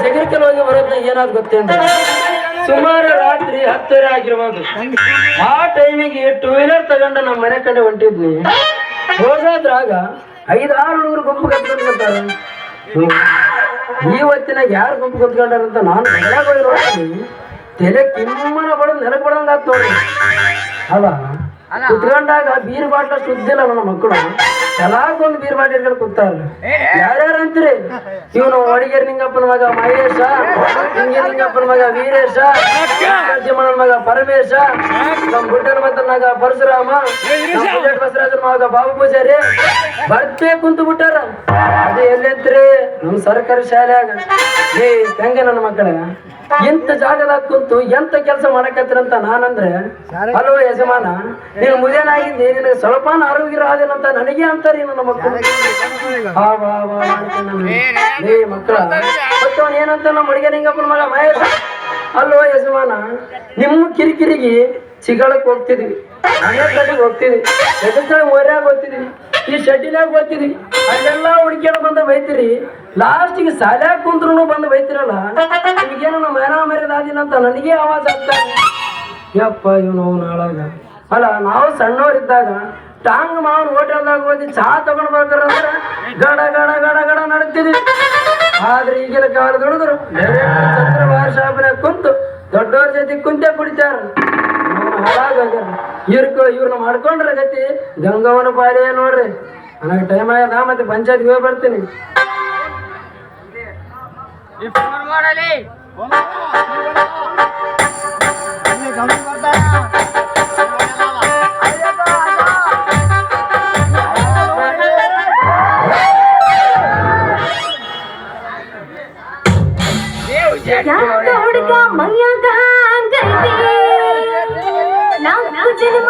ಜಗರಿಕಲ್ ಹೋಗಿ ಬರೋದ್ನ ಏನಾದ್ ಗೊತ್ತೇನ್ರಿ ಸುಮಾರು ರಾತ್ರಿ 10 ಆಗಿರ್ಬೋದು. ಆ ಟೈಮಿಗೆ 2 ವೀಲರ್ ತಗೊಂಡು ನಮ್ಮ ಮನೆ ಕಡೆ ಹೊಂಟಿದ್ನಿ. ಹೋಗೋದ್ರಾಗ 5-6 ಹುಡುಗರು ಗುಂಪು ಕತ್ಕೊಂಡ್ತಾರೆ. ಇವತ್ತಿನಾಗ ಯಾರು ಗುಂಪು ಕತ್ಕೊಂಡಾರಂತ ನಾನು ನೋಡಿ ತಲೆ ಕಿಮ್ಮನ ಬಡದ್ ನೆಲಕ್ ಬಡಂಗ ಆತ್ ನೋಡಿ. ಅಲ್ಲ ಕುತ್ಕೊಂಡಾಗ ಬೀರ್ ಬಾಟ್ಲ ಸುದ್ದಿಲ್ಲ ನನ್ನ ಮಕ್ಕಳು ಎಲ್ಲಾಕೊಂದು ಬೀರ್ ಬಾಟ್ಲಿ ಇಟ್ಕೊಂಡು ಕೂತಾರ. ಯಾರ್ಯಾರು ಅಂತೀರಿ? ಇವನು ಒಡಿಗೇರಿ ನಿಂಗಪ್ಪನ ಮಗ ಮಹೇಶ, ನಿಂಗಪ್ಪನ ಮಗ ವೀರೇಶ, ಜಮಣನ ಮಗ ಪರಮೇಶ, ನಮ್ಮ ಗುಡ್ಡನ ಮಗ ಪರಶುರಾಮ, ಬಸವರಾಜನ ಮಗ ಬಾಬು ಪೂಜಾರಿ ಬರ್ತೇ ಕುಂತು ಬಿಟ್ಟಾರ. ಅದೇ ಎಲ್ಲೈತ್ರಿ ನಮ್ ಸರ್ಕಾರಿ ಶಾಲ್ಯಾಗ. ಏ ಹೆಂಗ ನನ್ನ ಮಕ್ಕಳ ಎಂತ ಜಾಗದಾಗ ಕುಂತು ಎಂತ ಕೆಲಸ ಮಾಡಕತ್ತಿರಂತ ನಾನಂದ್ರೆ, ಹಲೋ ಯಜಮಾನ ನೀನು ಮುದೇನಾಗಿದ್ದಿ, ನಿನಗೆ ಸ್ವಲ್ಪ ಆರೋಗ್ಯ ಆದೇನಂತ ನನಗೆ ಅಂತಾರಿ ನನ್ನ ಮಕ್ಕಳು. ಏ ಮಕ್ಕಳ ಮತ್ತೆ ಅವನ್ ಏನಂತ ನಮ್ಮ ಹುಡುಗ ನಿಂಗಪ್ಪನ ಮಗ ಮಹೇಶ, ಅಲ್ಲೋ ಯಜಮಾನ ನಿಮ್ಮ ಕಿರಿಕಿರಿಗೆ ಸಿಗಳಕ್ ಹೋಗ್ತಿದ್ವಿ, ಮನೆ ಕಡೆಗೆ ಹೋಗ್ತಿದ್ವಿ, ಎದುರ್ತಾಗ ಮೊರ್ಯಾಗ ಹೋಗ್ತಿದ್ವಿ, ಈ ಶೆಡ್ಡಿನಾಗ ಹೋಗ್ತಿದ್ವಿ, ಅಲ್ಲೆಲ್ಲಾ ಹುಡುಕಿಯರು ಬಂದು ಬೈತಿರಿ. ಲಾಸ್ಟಿಗೆ ಶಾಲ್ಯಾಗ ಕುಂತ್ರು ಬಂದು ಬೈತಿರಲ್ಲ, ನಿಮಗೇನು ನಮ್ಮ ಮನ ಮರ್ಯಾದಿಲ್ಲ ಅಂತ ನನಗೆ ಆವಾಜ ಆಗ್ತಾರೆ. ಯಪ್ಪ ಇವನು ನಾಳಾಗ ಅಲ್ಲ ನಾವು ಸಣ್ಣವರಿದ್ದಾಗ ಟಾಂಗ್ ಮಾವನ್ ಹೋಟೆಲ್ದಾಗ ಹೋಗಿ ಚಹಾ ತಗೊಂಡ್ ಬರ್ತಾರಂದ್ರೆ ಗಡ ಗಡ ಗಡ ಗಡ ನಡ್ತಿದ್ವಿ. ಆದ್ರೆ ಈಗಿನ ಕಾಲದ ಹುಡುಗರು ಛತ್ರ ಬಾರ್ ಶಾಪಿನಾಗ ಕುಂತು ದೊಡ್ಡವ್ರ ಜೊತೆ ಕುಂತೆ ಕುಡಿತಾರ. ಇವ್ರನ್ನ ಮಾಡ್ಕೊಂಡ್ರೆ ಗತಿ ಗಂಗವನ ಪಾರಿ ನೋಡ್ರಿ. ನನಗೆ ಟೈಮ್ ಆಗ್ಯದ, ಮತ್ತೆ ಪಂಚಾಯತ್ಗೆ ಹೋಗಿ ಬರ್ತೀನಿ. ಹುಡುಗ ಮೈಯಾಗ ನಾವು ಜನ್ಮ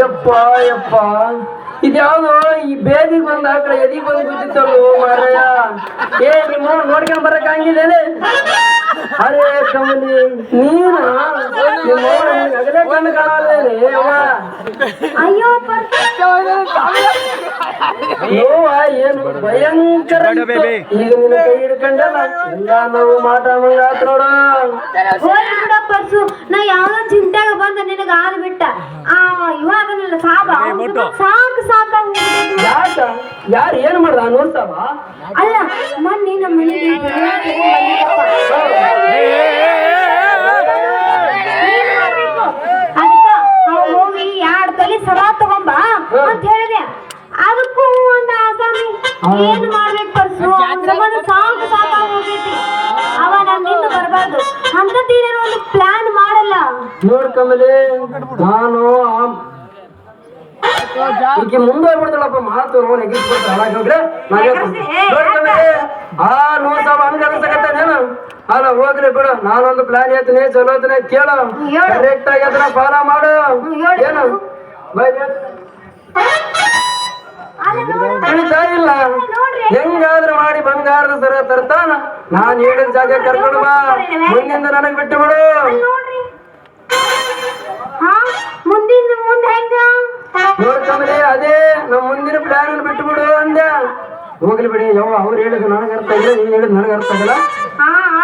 ಯಪ್ಪ ಇದ್ಯಾವ್ದು ಈ ಬೇದಿಗೆ ಬಂದ ಆಕಡೆ ಎದಿಗೆ ಬಂದು ಬಿದ್ದಿತ್ತಲ್ವ ಮಾರಾಯ. ಏ ನಿಮ್ಮ ನೋಡ್ಕೊಂಡ್ ಬರಕ್ ಹಂಗಿದ್ದೇನೆ. ಅರೇ ಕಮಲಿ ನೀನ ಅಗಲೇ ಕಣ್ಣು ಕಾಣಲ್ಲೇನೆ. ಅಯ್ಯೋ ಏನು ಭಯಂಕರ. ಈಗ ನಿನ್ನ ಕೈ ಹಿಡ್ಕೊಂಡಲ್ಲ ಎಲ್ಲ ನಾವು ಮಾಟ ಮಂಗಾತ್ ನೋಡ. ಪರ್ಸು ನಾ ಯಾವ್ದೋ ಚಿಂತೆಗ ಬಂದ ನಿನಗ ಆದ್ ಬಿಟ್ಟ ಇವಾಗ ಸಾಕು ಸಾಕು ಯಾಕ ಯಾರು ಏನ್ ಮಾಡ್ದ ನೋಡ್ತಾವ? ಅಲ್ಲ ಮೊನ್ನೆ ನಮ್ಮ ಮನೆಗೆ ಅದಕ್ಕ ಹೋಗಿ 2 ತೊಲಿ ಸರ ತಗೊಂಬ ಅಂತ ಹೇಳಿದೆ. ಅದಕ್ಕೂ ಒಂದು ಆಸಾಮಿ ಏನ್ ಮಾಡ್ಬೇಕು ಪರ್ಸು ಸಾಕು ಸಾಕಾಗ ಹೋಗೈತಿ. ಅವ ನನ್ನಿಂದ ಬರ್ಬಾರ್ದು ಅಂತ ತೀರೇನೋ ಒಂದು ಪ್ಲಾನ್ ಮಾಡಲ್ಲ. ನೋಡ್ ಕಮಲಿ ನಾನು ಈಗ ಮುಂದುವರ್ಬಿಡ್ತಾಳಪ್ಪ ಮಾತು ನೆಗಿಸ್ಬಿಡ್ತಾಳೆ. ನೋಡ್ತಾವ ಹಂಗ ಅನ್ಸಕತ್ತೇನೇನು? ಅಲ್ಲ ಹೋಗ್ಲಿ ಬಿಡು, ನಾನೊಂದು ಪ್ಲಾನ್ ಹೇಳ್ತೀನಿ, ಚಲೋತನ ಕೇಳು, ಕರೆಕ್ಟ್ ಆಗಿ ಅದನ್ನ ಫಾಲೋ ಮಾಡು. ಏನು ಇಲ್ಲ ಹೆಂಗಾದ್ರೂ ಮಾಡಿ ಬಂಗಾರದ ಸರ ತರ್ತಾನ. ನಾನ್ ಹೇಳಿದ ಜಾಗ ಕರ್ಕೊಂಡು ಬಾ, ಮುಂದಿಂದ ನನಗ್ ಬಿಟ್ಟು ಬಿಡು. ನೋಡ್ಕಂಬಲಿ ಅದೇ ನಮ್ ಮುಂದಿನ ಪ್ಲಾನ್ ಬಿಟ್ಟು ಬಿಡು ಅಂದೆ. ಹೋಗ್ಲಿ ಬಿಡಿ ಯವ್ವ, ಅವ್ರು ಹೇಳಿದ್ ನನಗೆ ಅರ್ಥ ಆಗಿಲ್ಲ, ನೀನ್ ಹೇಳಿದ್ ನನಗೆ ಅರ್ಥ ಆಗಿಲ್ಲ.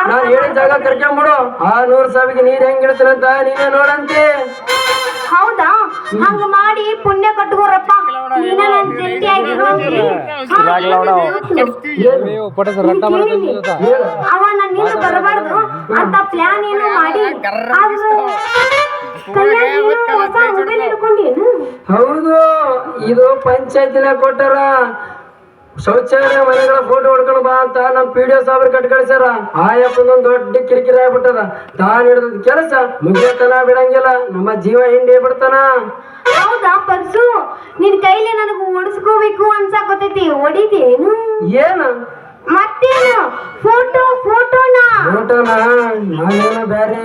ನಾನ್ ಹೇಳಿದ ಜಾಗ ಕರ್ಕೊಂಬಿಡು. 100 ಸಾವಿಗೆ ನೀರ್ ಹೆಂಗ್ ಇಡ್ತೀರಂತ ನೀನೇ ನೋಡಂತೆ. ಹೌದಾ? ಹಂಗ ಮಾಡಿ ಪುಣ್ಯ ಕಟ್ಕೋರಪ್ಪ. ಅವ ನನ್ನಿಂದ ಬರಬಾರ್ದು ಅಂತ ಪ್ಲಾನ್ ಏನು ಮಾಡಿ ಹೌದು. ಇದು ಪಂಚಾಯತಿನ ಕೊಟ್ಟಾರ, ಶೌಚಾಲಯ ಮನೆಗಳ ಫೋಟೋ ಹೊಡ್ಕೊಂಡು ಬಾ ಅಂತ ನಮ್ PDO ಸಾಬ್ರು ಕಟ್ ಕಳಿಸ್ಯಾರ. ಆಯಪ್ಪನೊಂದ್ ದೊಡ್ಡ ಕಿರಿಕಿರಿ ಆಗ್ಬಿಟ್ಟದ. ತಾನ್ ಹಿಡಿದ ಕೆಲಸ ಮುಗಿಯತನ ಬಿಡಂಗಿಲ್ಲ, ನಮ್ಮ ಜೀವ ಹಿಂಡಿ ಬಿಡ್ತಾನ. ಹೌದಾ ಪರ್ಸು? ನಿನ್ ಹೊಡಿಬೇಕು ಅನ್ಸಕತ್ತೈತಿ. ಹೊಡಿತೇನು? ಏನು ಮತ್ತೇನು? ಫೋಟೋನ ನಾನೇನು ಬೇರೆ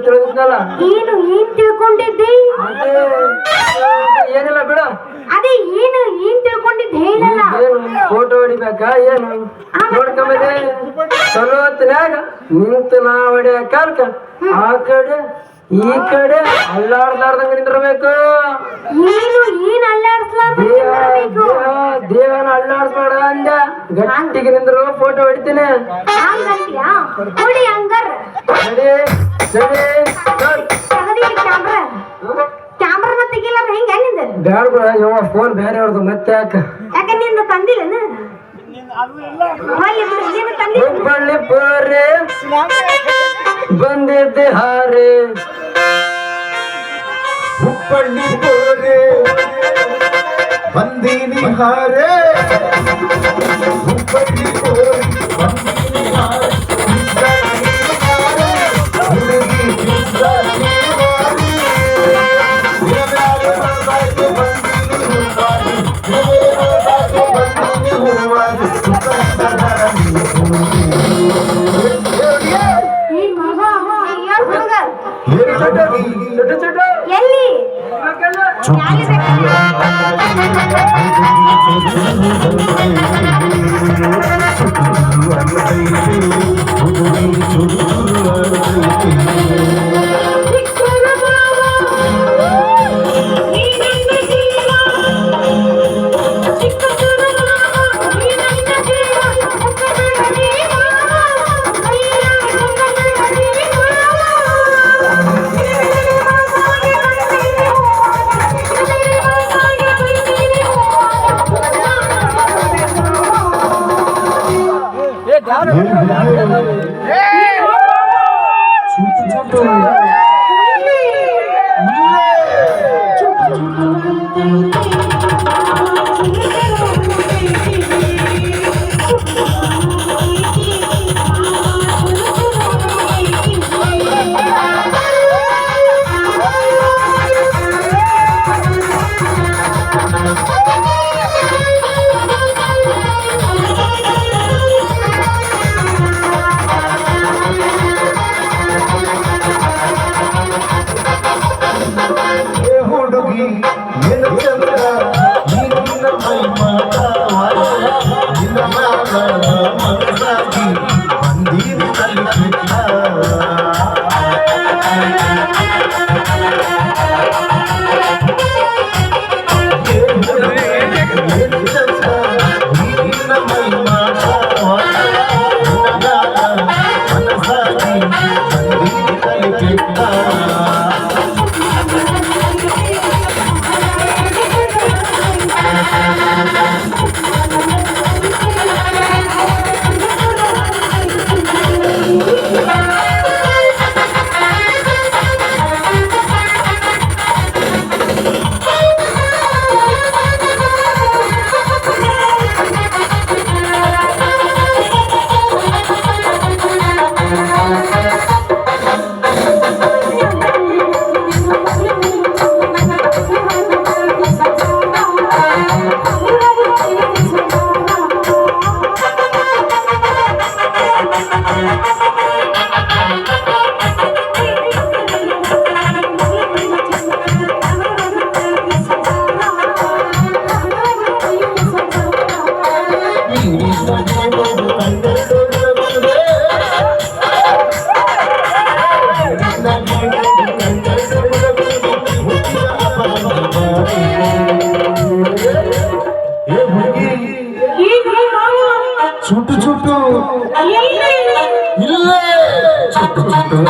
ತಿಳಿದ್ನಲ್ಲ. ಏನು ತಿಳ್ಕೊಂಡಿದ್ದಿ? ಏನಿಲ್ಲ ಬಿಡ. ಅದೇ ಏನ್ ತಿಳ್ಕೊಂಡಿದ್ದೆ ಹೇಳಲ್ಲ. ಏನು ಫೋಟೋ ಹೊಡಿಬೇಕಾ? ಏನು ನೋಡ್ಕೊಂಬದೆ ಚಲೋ ಹೊತ್ತಿನಾಗ ನಿಂತು ನಾ ಹೊಡಿಯ ಕಾಲ್ಕ ಆ ಕಡೆ ಈ ಕಡೆ ಅಲ್ಲಾಡ್ಲಾರ್ದಂಗ ನಿಂದಿರ್ಬೇಕು. ಏನ್ ಅಲ್ಲಾಡ್ಸ್ಲಾರ್ದ? ದೇವನ ಅಲ್ಲಾಡ್ಸ್ಬೇಡ ಅಂದ. ಗಟ್ಟಿಗೆ ನಿಂದ್ರು ಫೋಟೋ ಹೊಡಿತೀನಿ. ಹಂಗಂತೀಯಾ? ಹೊಡಿ ಹಂಗಾರ. ಕ್ಯಾಮ್ರಾನ ತೆಗಿಲ್ಲ ಹೆಂಗ ನಿಂದ? ಬ್ಯಾಡ ಬಿಡ ಯವ್ವ, ಫೋನ್ ಬೇರೆ ಅವ್ರದ್ದು ಮತ್ತೆ ಯಾಕೆ ನಿಂದ ತಂದಿಲ್ಲನ? ಹುಬ್ಬಳ್ಳಿ ಪೋರೆ ಬಂದಿದ್ದೆ ಹಾರೆ, ಹುಬ್ಬಳ್ಳಿ ಪೋರೆ ಬಂದೀನಿ ಹಾರೆ, ಹುಬ್ಬಳ್ಳಿ ಪೋರೆ ಬಂದೀನಿ ಹಾರೆ, ಎಲ್ಲಿ ಚುಟ್ಟು ಚುಟ್ಟು ಇಲ್ಲೇ ಚುಟ್ಟು ಚುಟ್ಟು